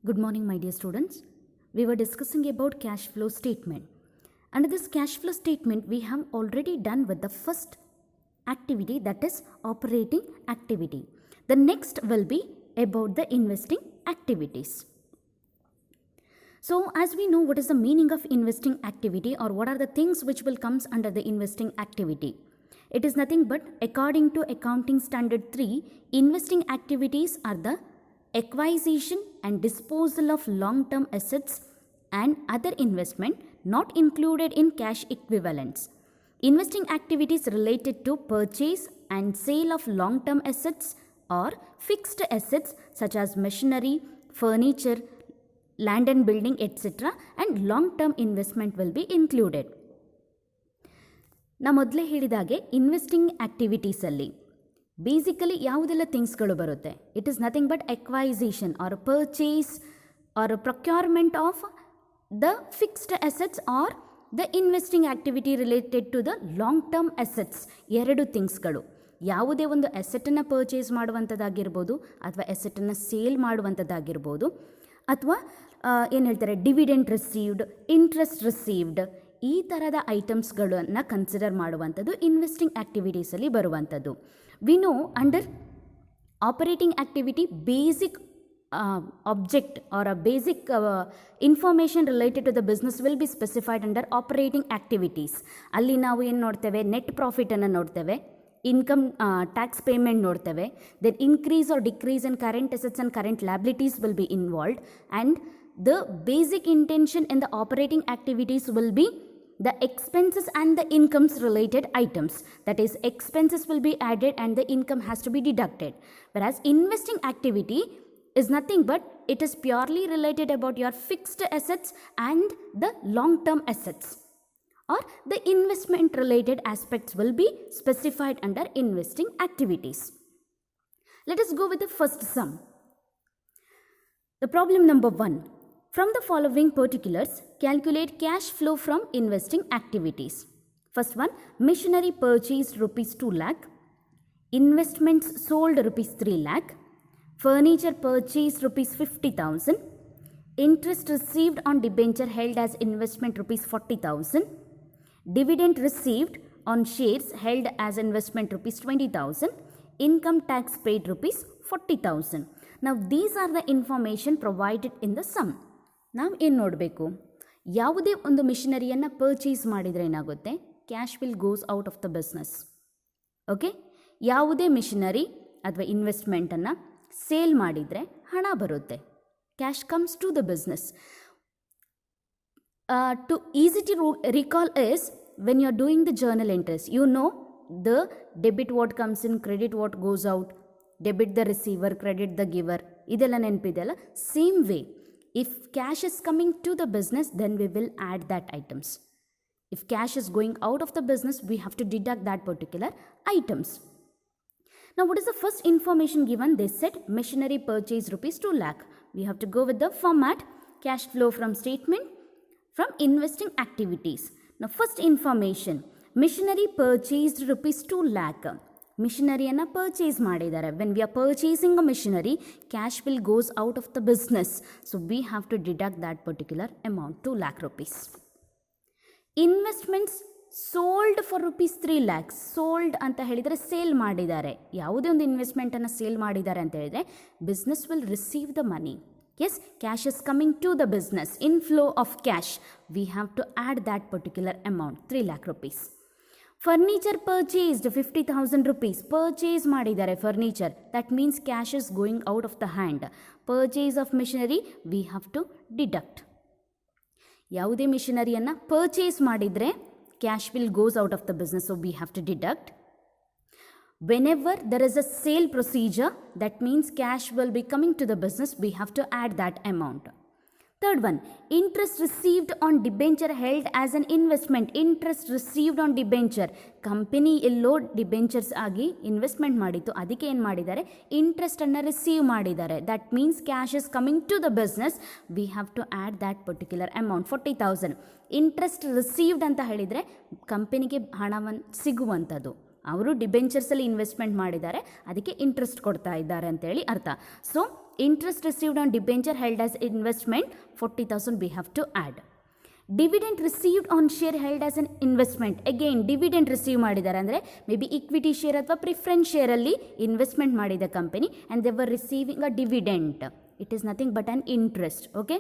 Good morning, my dear students. We were discussing about cash flow statement. Under this cash flow statement, we have already done with the first activity, that is operating activity. The next will be about the investing activities. So as we know what is the meaning of investing activity, or what are the things which will comes under the investing activity. It is nothing but, according to Accounting Standard 3, investing activities are the acquisition and disposal of long-term assets and other investment not included in cash equivalents. Investing activities related to purchase and sale of long-term assets or fixed assets such as machinery, furniture, land and building, etc. and long-term investment will be included. ನಾ ಮೊದಲೇ ಹೇಳಿದಾಗೆ investing ಆಕ್ಟಿವಿಟೀಸಲ್ಲಿ basically ಯಾವುದೆಲ್ಲ ಥಿಂಗ್ಸ್ಗಳು ಬರುತ್ತೆ. It is nothing but acquisition or purchase or procurement of the fixed assets or the investing activity related to the long term assets. ಎರಡು ಥಿಂಗ್ಸ್ಗಳು, ಯಾವುದೇ ಒಂದು ಅಸೆಟನ್ನು ಪರ್ಚೇಸ್ ಮಾಡುವಂಥದ್ದಾಗಿರ್ಬೋದು ಅಥವಾ ಅಸೆಟನ್ನು ಸೇಲ್ ಮಾಡುವಂಥದ್ದಾಗಿರ್ಬೋದು, ಅಥವಾ ಏನು ಹೇಳ್ತಾರೆ ಡಿವಿಡೆಂಟ್ ರಿಸೀವ್ಡ್, ಇಂಟ್ರೆಸ್ಟ್ ರಿಸೀವ್ಡ್, ಈ ಥರದ ಐಟಮ್ಸ್ಗಳನ್ನು ಕನ್ಸಿಡರ್ ಮಾಡುವಂಥದ್ದು ಇನ್ವೆಸ್ಟಿಂಗ್ ಆಕ್ಟಿವಿಟೀಸಲ್ಲಿ ಬರುವಂಥದ್ದು. We know under operating activity basic object or a basic information related to the business will be specified under operating activities. ಅಲ್ಲಿ ನಾವು ಏನು ನೋಡ್ತೇವೆ, ನೆಟ್ ಪ್ರಾಫಿಟನ್ನು ನೋಡ್ತೇವೆ, ಇನ್ಕಮ್ ಟ್ಯಾಕ್ಸ್ ಪೇಮೆಂಟ್ ನೋಡ್ತೇವೆ, then increase or decrease in current assets and current liabilities will be involved, and the basic intention in the operating activities will be the expenses and the incomes related items. That is, expenses will be added and the income has to be deducted. Whereas investing activity is nothing but it is purely related about your fixed assets and the long term assets, or the investment related aspects will be specified under investing activities. Let us go with the first sum. The problem number 1. From the following particulars, calculate cash flow from investing activities. First one, machinery purchased rupees 2 lakh, investments sold rupees 3 lakh, furniture purchased rupees 50,000, interest received on debenture held as investment rupees 40,000, dividend received on shares held as investment rupees 20,000, income tax paid rupees 40,000. Now these are the information provided in the sum. ನಾವು ಏನು ನೋಡಬೇಕು, ಯಾವುದೇ ಒಂದು ಮಿಷನರಿಯನ್ನು purchase ಮಾಡಿದರೆ ಏನಾಗುತ್ತೆ, cash will goes out of the business. Okay, ಯಾವುದೇ machinery ಅಥವಾ ಇನ್ವೆಸ್ಟ್ಮೆಂಟನ್ನು ಸೇಲ್ ಮಾಡಿದರೆ ಹಣ ಬರುತ್ತೆ, cash comes to the business. Too easy to recall is when you are doing the journal entries, you know the debit what comes in, credit what goes out, debit the receiver, credit the giver, ಇದೆಲ್ಲ ನೆನಪಿದೆಯಲ್ಲ. Same way, if cash is coming to the business, then we will add that items. If cash is going out of the business, we have to deduct that particular items. Now what is the first information given? They said machinery purchase rupees 2 lakh. We have to go with the format cash flow from statement from investing activities. Now first information, machinery purchased rupees 2 lakh. ಮಿಷನರಿಯನ್ನು purchase ಮಾಡಿದ್ದಾರೆ. When we are purchasing a machinery, cash will goes out of the business, so we have to deduct that particular amount, 2 lakh rupees. Investments sold for rupees 3 lakhs. Sold ಅಂತ ಹೇಳಿದರೆ sale ಮಾಡಿದ್ದಾರೆ. ಯಾವುದೇ ಒಂದು ಇನ್ವೆಸ್ಟ್ಮೆಂಟನ್ನು sale ಮಾಡಿದ್ದಾರೆ ಅಂತ ಹೇಳಿದರೆ business will receive the money. Yes, cash is coming to the business. Inflow of cash, we have to add that particular amount, 3 lakh rupees. Furniture purchased 50,000 rupees. Purchase ಮಾಡಿದ್ದಾರೆ furniture, that means cash is going out of the hand. Purchase of machinery, we have to deduct. ಯಾವುದೇ ಮಿಷನರಿಯನ್ನು purchase ಮಾಡಿದರೆ cash will goes out of the business, so we have to deduct. Whenever there is a sale procedure, that means cash will be coming to the business, we have to add that amount. Third one, interest received on debenture held as an investment. Interest received on debenture, company ಎಲ್ಲೋ debentures ಆಗಿ investment ಮಾಡಿತ್ತು, ಅದಕ್ಕೆ ಏನು ಮಾಡಿದ್ದಾರೆ, ಇಂಟ್ರೆಸ್ಟನ್ನು receive ಮಾಡಿದ್ದಾರೆ. That means cash is coming to the business, we have to add that particular amount, 40,000. Interest received ಅಂತ ಹೇಳಿದರೆ ಕಂಪನಿಗೆ ಹಣವನ್ನು ಸಿಗುವಂಥದ್ದು, ಅವರು ಡಿಬೆಂಚರ್ಸಲ್ಲಿ ಇನ್ವೆಸ್ಟ್ಮೆಂಟ್ ಮಾಡಿದ್ದಾರೆ, ಅದಕ್ಕೆ ಇಂಟ್ರೆಸ್ಟ್ ಕೊಡ್ತಾ ಇದ್ದಾರೆ ಅಂತೇಳಿ ಅರ್ಥ. So interest received on debenture held as investment 40,000 we have to add. Dividend received on share held as an investment, again dividend receive ಮಾಡಿದ್ದಾರೆ ಅಂದರೆ ಮೇ ಬಿ ಇಕ್ವಿಟಿ ಶೇರ್ ಅಥವಾ ಪ್ರಿಫರೆನ್ಸ್ ಶೇರಲ್ಲಿ ಇನ್ವೆಸ್ಟ್ಮೆಂಟ್ ಮಾಡಿದ company and they were receiving a dividend. It is nothing but on interest. Okay,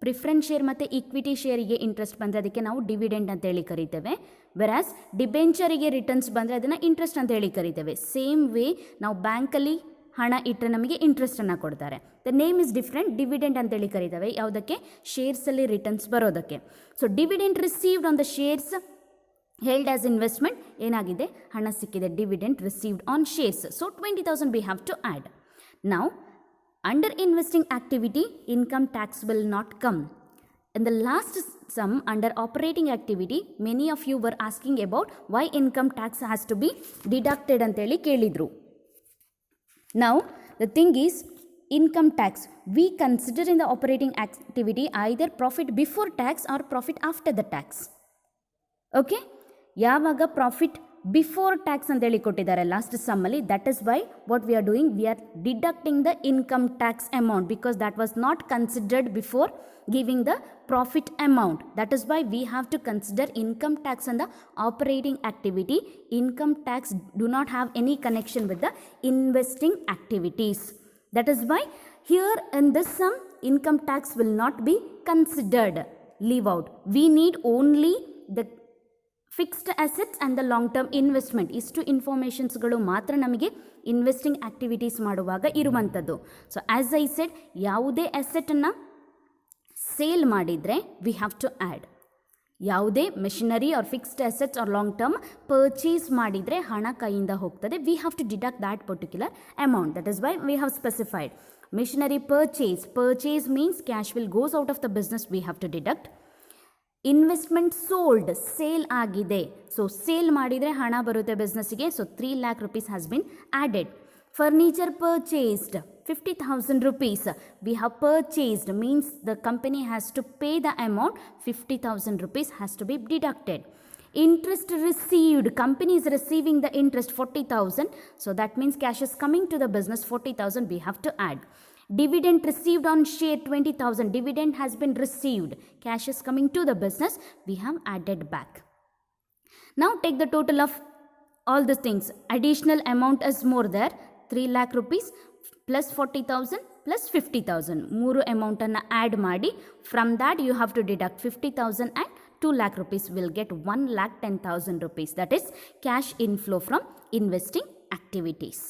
preference share ಮತ್ತು equity ಶೇರಿಗೆ interest ಬಂದರೆ ಅದಕ್ಕೆ ನಾವು dividend ಅಂತೇಳಿ ಕರಿತೇವೆ. ವೆರಾಸ್ ಡಿಬೆಂಚರಿಗೆ ರಿಟರ್ನ್ಸ್ ಬಂದರೆ ಅದನ್ನು ಇಂಟ್ರೆಸ್ಟ್ ಅಂತೇಳಿ ಕರಿತೇವೆ. ಸೇಮ್ ವೇ ನಾವು ಬ್ಯಾಂಕಲ್ಲಿ ಹಣ ಇಟ್ಟರೆ ನಮಗೆ ಇಂಟ್ರೆಸ್ಟನ್ನು ಕೊಡ್ತಾರೆ. The name is different. Dividend ಅಂತೇಳಿ ಕರಿತೇವೆ ಯಾವುದಕ್ಕೆ, ಶೇರ್ಸಲ್ಲಿ ರಿಟರ್ನ್ಸ್ ಬರೋದಕ್ಕೆ. So dividend received on the shares held as investment ಏನಾಗಿದೆ, ಹಣ ಸಿಕ್ಕಿದೆ, dividend received on shares. So 20,000 we have to add. Now under investing activity income tax will not come. In the last sum under operating activity, many of you were asking about why income tax has to be deducted ಅಂತೇಳಿ ಕೇಳಿದ್ರು. Now the thing is, income tax we consider in the operating activity either profit before tax or profit after the tax. Okay, ಯಾವಾಗ profit before tax ಅಂತೇಳಿ ಕೊಟ್ಟಿದ್ದಾರೆ last ಸಮ್ಮಲ್ಲಿ, that is why what we are doing, we are deducting the income tax amount because that was not considered before giving the profit amount. That is why we have to consider income tax and the operating activity. Income tax do not have any connection with the investing activities. That is why here in this sum income tax will not be considered. Leave out. We need only the fixed assets and the long term investment. ಇಷ್ಟು ಇನ್ಫಾರ್ಮೇಷನ್ಸ್ಗಳು ಮಾತ್ರ ನಮಗೆ investing activities ಮಾಡುವಾಗ ಇರುವಂಥದ್ದು. So as I said, ಯಾವುದೇ ಅಸೆಟನ್ನು sale ಮಾಡಿದರೆ we have to add. ಯಾವುದೇ machinery or fixed assets or long term purchase ಮಾಡಿದರೆ ಹಣ ಕೈಯಿಂದ ಹೋಗ್ತದೆ, we have to deduct that particular amount. That is why we have specified machinery purchase means cash will goes out of the business, we have to deduct. Investment sold, sale ಆಗಿದೆ, so sale ಮಾಡಿದರೆ ಹಣ ಬರುತ್ತೆ ಬಿಸ್ನೆಸ್ಸಿಗೆ, so 3 lakh rupees has been added. Furniture purchased 50,000 rupees, we have purchased means the company has to pay the amount, 50,000 rupees has to be deducted. Interest received, company is receiving the interest 40,000, so that means cash is coming to the business, 40,000 we have to add. Dividend received on share 20,000, dividend has been received, cash is coming to the business, we have added back. Now take the total of all the things. Additional amount is more there, 3 lakh rupees plus 40,000 plus 50,000. ಮೂರು ಅಮೌಂಟನ್ನು add ಮಾಡಿ from that you have to deduct 50,000 and 2 lakh rupees will get 1,10,000 rupees. That is cash inflow from investing activities.